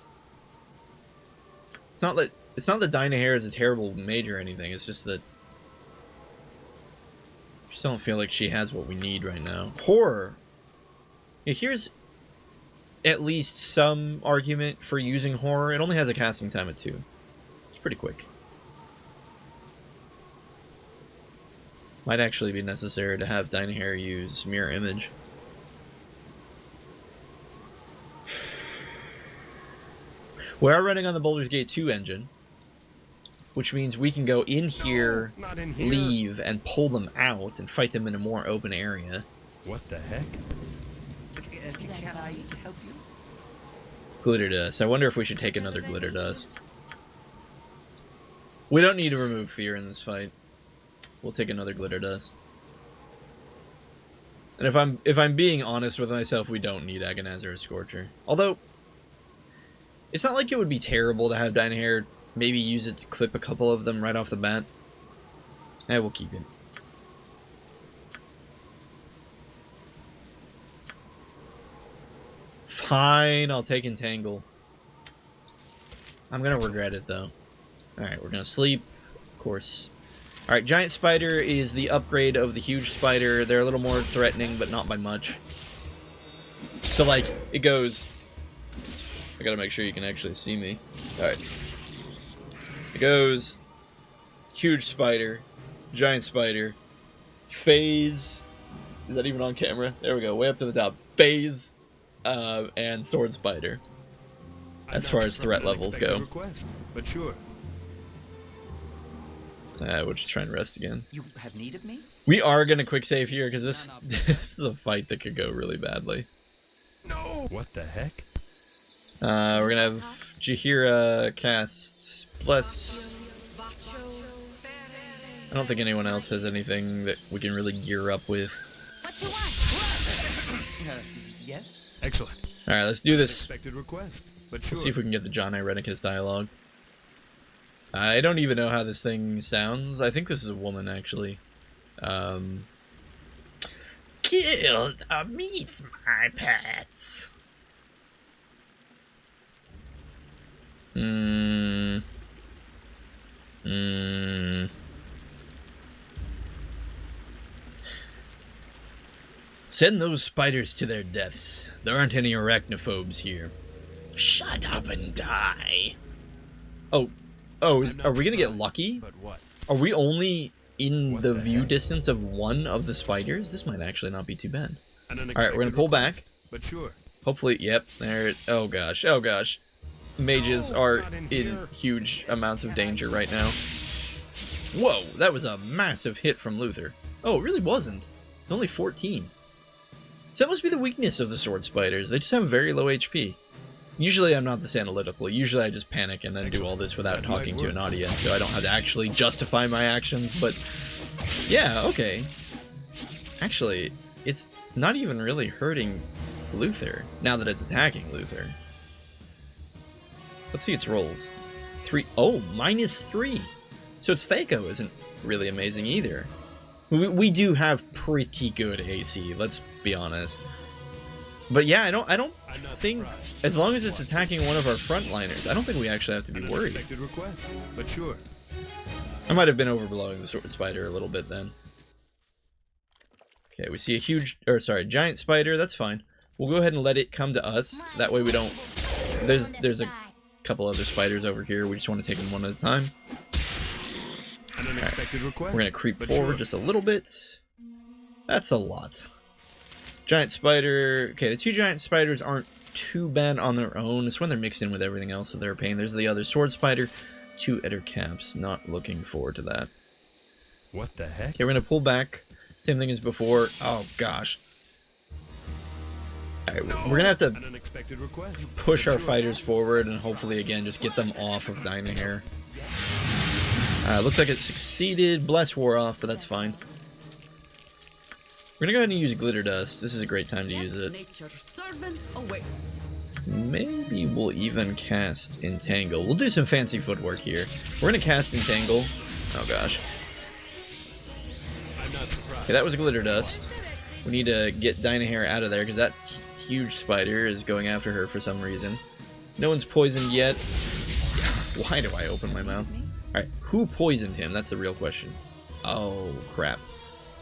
It's not that Dinah Hare is a terrible mage or anything. It's just that I just don't feel like she has what we need right now. Horror. Yeah, here's at least some argument for using horror. It only has a casting time of 2. It's pretty quick. Might actually be necessary to have Dinah Hare use Mirror Image. We are running on the Baldur's Gate 2 engine, which means we can go in here, not in here. leave, and pull them out and fight them in a more open area. What the heck? Can I help you? Glitter Dust. I wonder if we should take another Glitter Dust. We don't need to remove fear in this fight. We'll take another Glitter Dust. And if I'm being honest with myself, we don't need Agonizer or Scorcher. Although, it's not like it would be terrible to have Dinah Hare maybe use it to clip a couple of them right off the bat. We'll keep it. Fine, I'll take Entangle. I'm gonna regret it though. Alright, we're gonna sleep, of course. Alright, Giant Spider is the upgrade of the Huge Spider. They're a little more threatening, but not by much. So, like, it goes... I gotta make sure you can actually see me. Alright. It goes... Huge Spider, Giant Spider, Phase... Is that even on camera? There we go, way up to the top. Phase... and Sword Spider, as far as threat levels go. Request, but sure. We'll just try and rest again. You have need of me? We are gonna quick save here because this this is a fight that could go really badly. No. What the heck? We're gonna have Jaheira cast Bless. I don't think anyone else has anything that we can really gear up with. What you want? Yes? Excellent. All right, let's do this. Expected request, but sure. Let's see if we can get the John Irenicus dialogue. I don't even know how this thing sounds. I think this is a woman, actually. Killed meets my pets. Send those spiders to their deaths. There aren't any arachnophobes here. Shut up and die. Oh, are we gonna get lucky? But what? Are we only in What the the view heck? distance of one of the spiders, this might actually not be too bad. An Alright, we're unexpected gonna pull request, back. But sure. Hopefully, yep, there it, oh gosh, oh gosh. Mages No, are not in in here. huge amounts of danger right now. Whoa, that was a massive hit from Luther. Oh, it really wasn't. Only 14. So that must be the weakness of the sword spiders. They just have very low HP. Usually I'm not this analytical. Usually I just panic and then do all this without That might talking to work. an audience, so I don't have to actually justify my actions, but yeah, okay. Actually, it's not even really hurting Luther, now that it's attacking Luther. Let's see its rolls. 3. Oh, -3. So its Phaco isn't really amazing either. We do have pretty good AC, let's be honest. But yeah, I don't I'm not think, surprised. as long as it's attacking one of our frontliners, I don't think we actually have to be An worried. unexpected request, but sure. I might have been overblowing the sword spider a little bit then. Okay, we see a giant spider, that's fine. We'll go ahead and let it come to us. That way we don't... There's a couple other spiders over here. We just want to take them one at a time. An unexpected request. We're going to creep but forward sure. just a little bit. That's a lot. Giant spider... Okay, the 2 giant spiders aren't too bad on their own. It's when they're mixed in with everything else that they're a pain. There's the other sword spider. 2 Eder caps. Not looking forward to that. What the heck? Okay, we're going to pull back. Same thing as before. Oh, gosh. Alright, we're going to have to An unexpected request. push but our sure. fighters forward and hopefully, again, just get them off of Dynahair. Looks like it succeeded. Bless wore off, but that's fine. We're going to go ahead and use Glitter Dust. This is a great time to use it. Nature's servant awaits. Maybe we'll even cast Entangle. We'll do some fancy footwork here. We're going to cast Entangle. Oh, gosh. I'm not surprised. Okay, that was Glitter Dust. We need to get Dynahair out of there because that huge spider is going after her for some reason. No one's poisoned yet. Why do I open my mouth? Alright, who poisoned him? That's the real question. Oh, crap.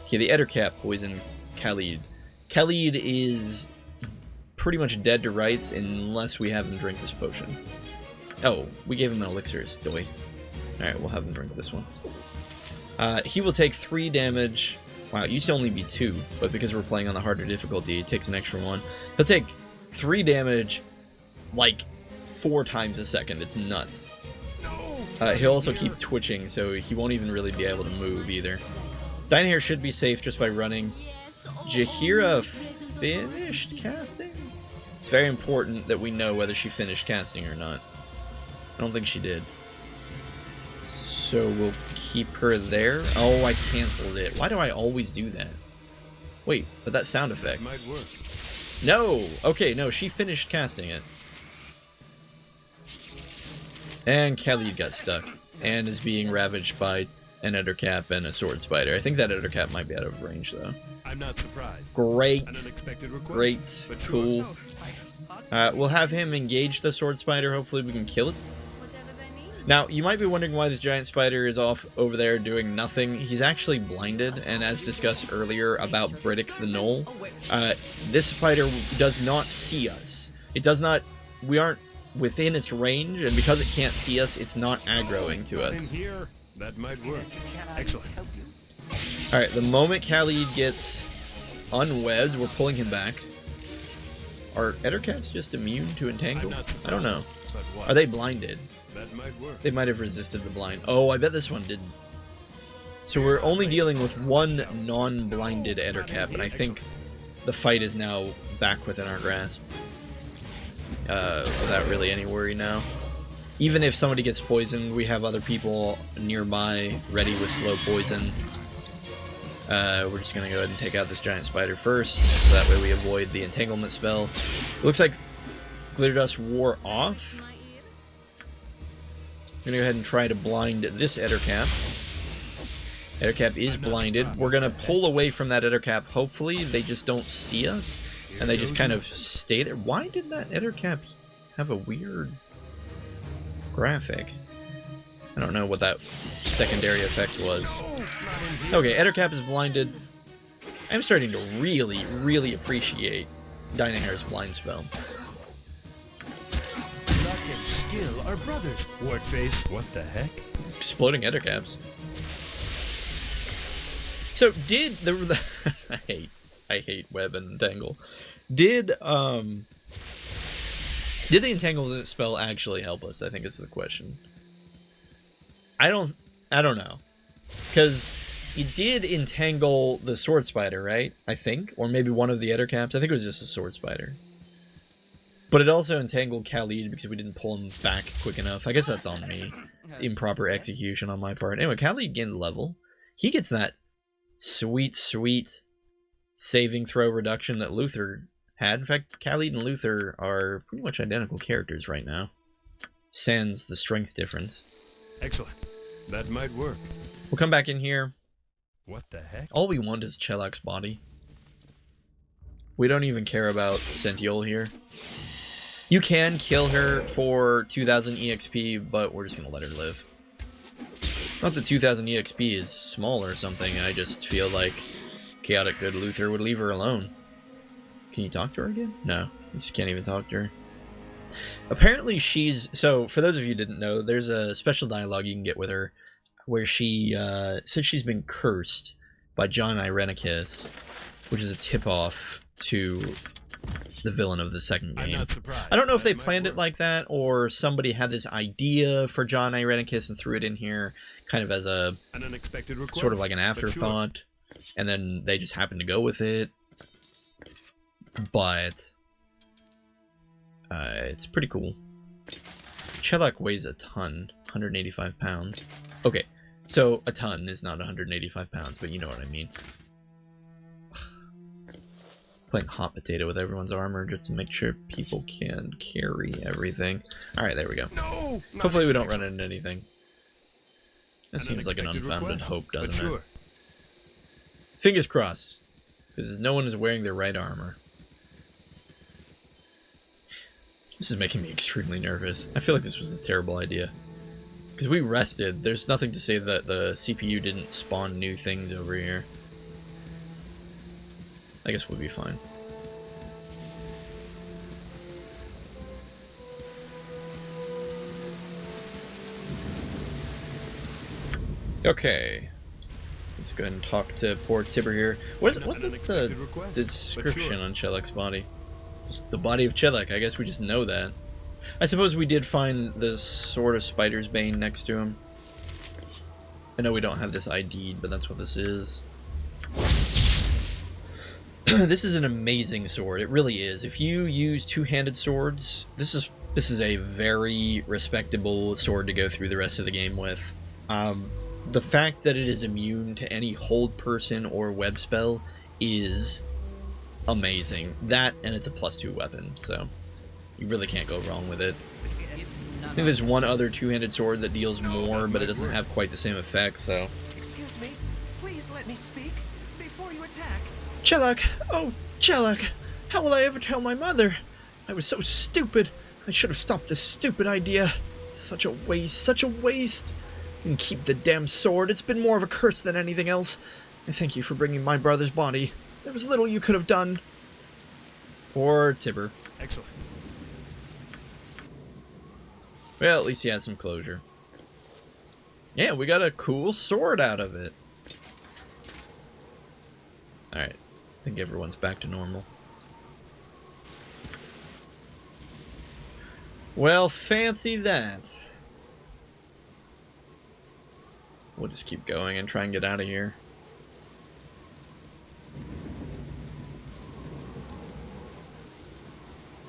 Okay, the Ettercap poisoned Khalid. Khalid is pretty much dead to rights unless we have him drink this potion. Oh, we gave him an elixir, doy. Alright, we'll have him drink this one. He will take 3 damage. Wow, it used to only be 2, but because we're playing on the harder difficulty, it takes an extra 1. He'll take 3 damage, like, 4 times a second. It's nuts. He'll also keep twitching, so he won't even really be able to move either. Dynahair should be safe just by running. Jaheira finished casting? It's very important that we know whether she finished casting or not. I don't think she did. So we'll keep her there. Oh, I canceled it. Why do I always do that? Wait, but that sound effect. Might work. No! Okay, no, she finished casting it. And Khalid got stuck. And is being ravaged by an Ettercap and a sword spider. I think that Ettercap might be out of range, though. I'm not surprised. Great. An unexpected request. Great. but sure. Cool. We'll have him engage the sword spider. Hopefully we can kill it. Whatever they need. Now, you might be wondering why this giant spider is off over there doing nothing. He's actually blinded, and as discussed earlier about Briddick the Knoll, this spider does not see us. It does not... We aren't within its range, and because it can't see us, it's not aggroing to Not us. in here. That might work. Excellent. Alright, the moment Khalid gets unwebbed, we're pulling him back. Are Ettercaps just immune to Entangle? I don't know. But what? Are they blinded? That might work. They might have resisted the blind. Oh, I bet this one didn't. So we're only dealing with one non-blinded Ettercap, and I think the fight is now back within our grasp. Without really any worry now. Even if somebody gets poisoned, we have other people nearby ready with slow poison. We're just going to go ahead and take out this giant spider first, so that way we avoid the entanglement spell. It looks like Glitter Dust wore off. I'm going to go ahead and try to blind this Ettercap. Ettercap is blinded. We're going to pull away from that Ettercap. Hopefully they just don't see us, and they just kind of stay there. Why did that Ettercap have a weird graphic? I don't know what that secondary effect was. Okay, Ettercap is blinded. I'm starting to really, really appreciate Dynahair's blind spell. Luck and skill are brothers. Wartface. What the heck? Exploding Ettercaps. So did the I hate web and entangle. Did the entangle spell actually help us? I think is the question. I don't know, because it did entangle the sword spider, right? I think, or maybe one of the other caps. I think it was just a sword spider. But it also entangled Khalid because we didn't pull him back quick enough. I guess that's on me. It's improper execution on my part. Anyway, Khalid gained level. He gets that sweet, sweet saving throw reduction that Luther had. In fact, Khalid and Luther are pretty much identical characters right now. Sans the strength difference. Excellent. That might work. We'll come back in here. What the heck? All we want is Chelak's body. We don't even care about Sentiol here. You can kill her for 2000 EXP, but we're just gonna let her live. Not that 2000 EXP is small or something, I just feel like Chaotic Good Luther would leave her alone. Can you talk to her again? No, you just can't even talk to her. Apparently she's... So, for those of you who didn't know, there's a special dialogue you can get with her where she said she's been cursed by John Irenicus, which is a tip-off to the villain of the second game. I don't know if they planned it like that, or somebody had this idea for John Irenicus and threw it in here kind of as a sort of like an afterthought, and then they just happened to go with it. But it's pretty cool. Chelak weighs a ton, 185 pounds. Okay, so a ton is not 185 pounds, but you know what I mean. Playing hot potato with everyone's armor just to make sure people can carry everything. Alright, there we go. No, hopefully we don't run into anything. That seems like an unfounded hope, doesn't it? Fingers crossed, because no one is wearing their right armor. This is making me extremely nervous. I feel like this was a terrible idea. Because we rested, there's nothing to say that the CPU didn't spawn new things over here. I guess we'll be fine. Okay. Let's go ahead and talk to poor Tibber here. What's its description on Chelak's body? Just the body of Chelak. I guess we just know that. I suppose we did find the Sword of Spider's Bane next to him. I know we don't have this ID'd, but that's what this is. This is an amazing sword. It really is. If you use two-handed swords, this is a very respectable sword to go through the rest of the game with. The fact that it is immune to any hold person or web spell is amazing. That, and it's a +2 weapon, so you really can't go wrong with it. I think there's one other two-handed sword that deals more, but it doesn't have quite the same effect, so... Excuse me. Please let me speak before you attack. Chelak! Oh, Chelak! How will I ever tell my mother? I was so stupid. I should have stopped this stupid idea. Such a waste, such a waste. And keep the damn sword. It's been more of a curse than anything else. I thank you for bringing my brother's body. There was little you could have done. Or Tibber. Excellent. Well, at least he has some closure. Yeah, we got a cool sword out of it. Alright. I think everyone's back to normal. Well, fancy that. We'll just keep going and try and get out of here.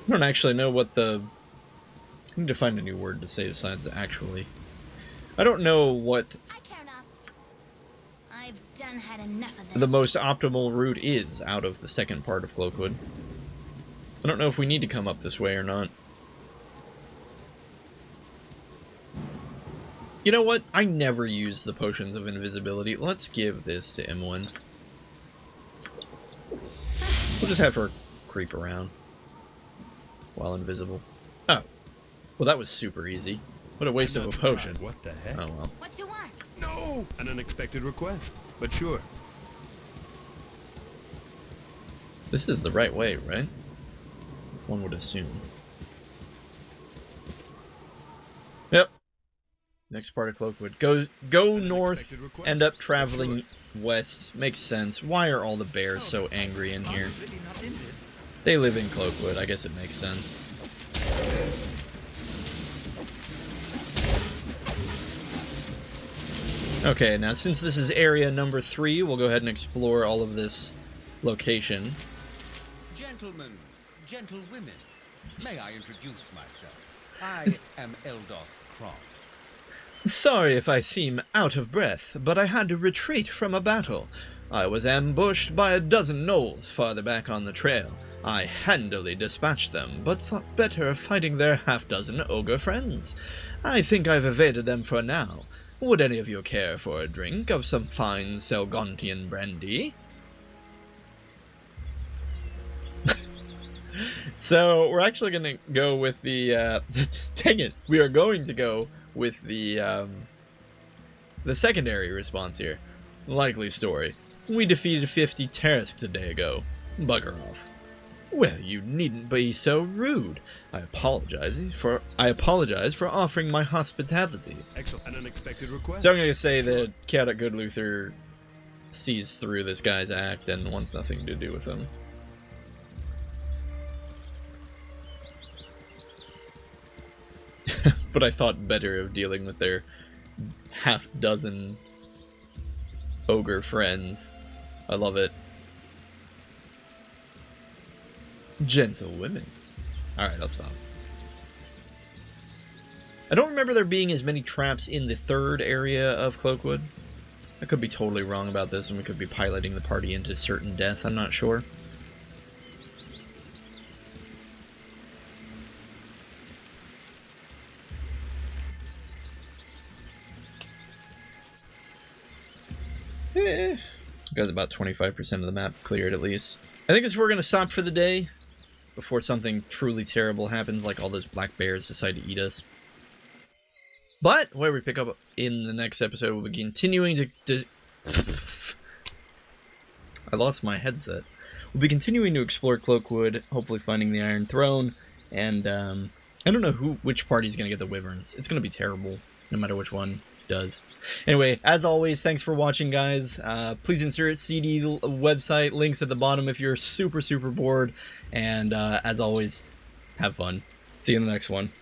I don't actually know what the... I need to find a new word to say besides actually. I don't know what I care not. I've done had enough of this. the most optimal route is out of the second part of Cloakwood. I don't know if we need to come up this way or not. You know what? I never use the potions of invisibility. Let's give this to Imwin. We'll just have her creep around while invisible. Oh. Well, that was super easy. What a waste of a potion. What the heck? Oh well. What you want? No! An unexpected request, but sure. This is the right way, right? One would assume. Yep. Next part of Cloakwood. Go north, end up traveling west. Makes sense. Why are all the bears so angry in here? They live in Cloakwood. I guess it makes sense. Okay, now since this is area number 3, we'll go ahead and explore all of this location. Gentlemen, gentlewomen, may I introduce myself? I am Eldoth Kron. Sorry if I seem out of breath, but I had to retreat from a battle. I was ambushed by a dozen gnolls farther back on the trail. I handily dispatched them, but thought better of fighting their half-dozen ogre friends. I think I've evaded them for now. Would any of you care for a drink of some fine Selgontian brandy? So, we're actually going to go with the, dang it, we are going to go with the secondary response here. Likely story. We defeated 50 Terrasks a day ago. Bugger off. Well, you needn't be so rude. I apologize for offering my hospitality. Excellent. An unexpected request. So I'm going to say that Chaotic Good Luther sees through this guy's act and wants nothing to do with him. But I thought better of dealing with their half-dozen ogre friends. I love it. Gentle women. Alright, I'll stop. I don't remember there being as many traps in the 3rd area of Cloakwood. I could be totally wrong about this, and we could be piloting the party into certain death. I'm not sure. Got about 25% of the map cleared, at least. I think it's where we're going to stop for the day, before something truly terrible happens, like all those black bears decide to eat us. But, where we pick up in the next episode, we'll be continuing to I lost my headset. We'll be continuing to explore Cloakwood, hopefully finding the Iron Throne, and, I don't know which party's going to get the Wyverns. It's going to be terrible, no matter which one does. Anyway, as always, thanks for watching, guys. Please insert CD website links at the bottom if you're super bored, and as always, have fun. See you in the next one.